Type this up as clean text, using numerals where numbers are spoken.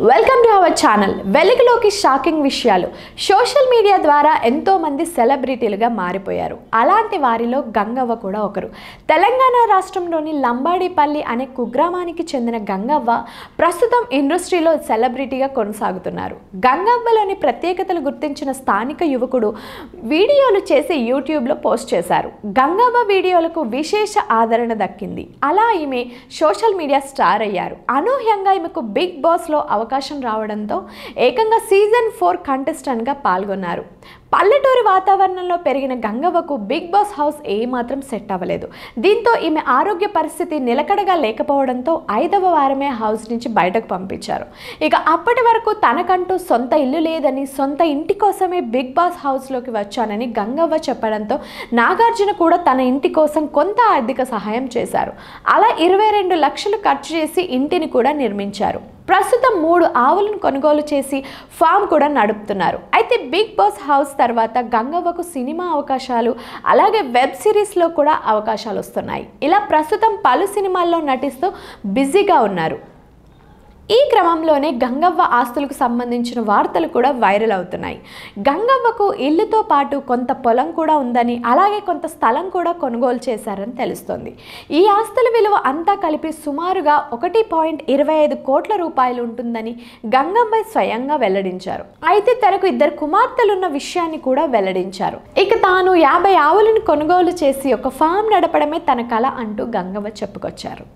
Welcome to our channel. వెలుగులోకి shocking విషయాలు. Social media ద్వారా ఎంతో మంది సెలబ్రిటీలుగా మారిపోయారు. అలాంటి వారిలో గంగవ్వ కూడా ఒకరు. తెలంగాణ రాష్ట్రంలోని లంబాడిపల్లి అనే కుగ్రామానికి చెందిన గంగవ్వ ప్రస్తుతం ఇండస్ట్రీలో సెలబ్రిటీగా కొనసాగుతున్నారు. గంగవ్వలోని ప్రత్యేకతలు గుర్తించిన స్థానిక యువకుడు వీడియోలు చేసి యూట్యూబ్లో పోస్ట్ చేశారు. గంగవ్వ వీడియోలకు విశేష ఆదరణ దక్కింది. అలా ఈమె సోషల్ మీడియా స్టార్ అయ్యారు. అనూహ్యంగా ఈమెకు బిగ్ బాస్లో అవకాశం రావడంతో ఏకంగా సీజన్ 4 కంటెస్టెంట్గా పాల్గొన్నారు. పల్లెటూరి వాతావరణంలో పెరిగిన గంగవ్వకు బిగ్ బాస్ హౌస్ ఏమాత్రం సెట్ అవ్వలేదు. దీంతో ఈమె ఆరోగ్య పరిస్థితి నిలకడగా లేకపోవడంతో 5వ వారమే హౌస్ నుంచి బయటకు పంపించారు. ఇక అప్పటి వరకు తనకంటూ సొంత ఇల్లు లేదని, సొంత ఇంటి కోసమే బిగ్ బాస్ హౌస్లోకి వచ్చానని గంగవ్వ చెప్పడంతో నాగార్జున కూడా తన ఇంటి కోసం కొంత ఆర్థిక సహాయం చేశారు. అలా 22 లక్షలు ఖర్చు చేసి ఇంటిని కూడా నిర్మించారు. ప్రస్తుతం 3 ఆవులను కొనుగోలు చేసి ఫామ్ కూడా నడుపుతున్నారు. అయితే బిగ్ బాస్ హౌస్ తర్వాత గంగవ్వకు సినిమా అవకాశాలు, అలాగే వెబ్ సిరీస్లో కూడా అవకాశాలు వస్తున్నాయి. ఇలా ప్రస్తుతం పలు సినిమాల్లో నటిస్తూ బిజీగా ఉన్నారు. ఈ క్రమంలోనే గంగవ్వ ఆస్తులకు సంబంధించిన వార్తలు కూడా వైరల్ అవుతున్నాయి. గంగవ్వకు ఇల్లుతో పాటు కొంత పొలం కూడా ఉందని, అలాగే కొంత స్థలం కూడా కొనుగోలు చేశారని తెలుస్తోంది. ఈ ఆస్తుల విలువ అంతా కలిపి సుమారుగా 1.25 కోట్ల రూపాయలు ఉంటుందని గంగవ్వ స్వయంగా వెల్లడించారు. అయితే తనకు 2 కుమార్తెలున్న విషయాన్ని కూడా వెల్లడించారు. ఇక తాను 50 ఆవులను కొనుగోలు చేసి ఒక ఫామ్ నడపడమే తన కల అంటూ గంగవ్వ చెప్పుకొచ్చారు.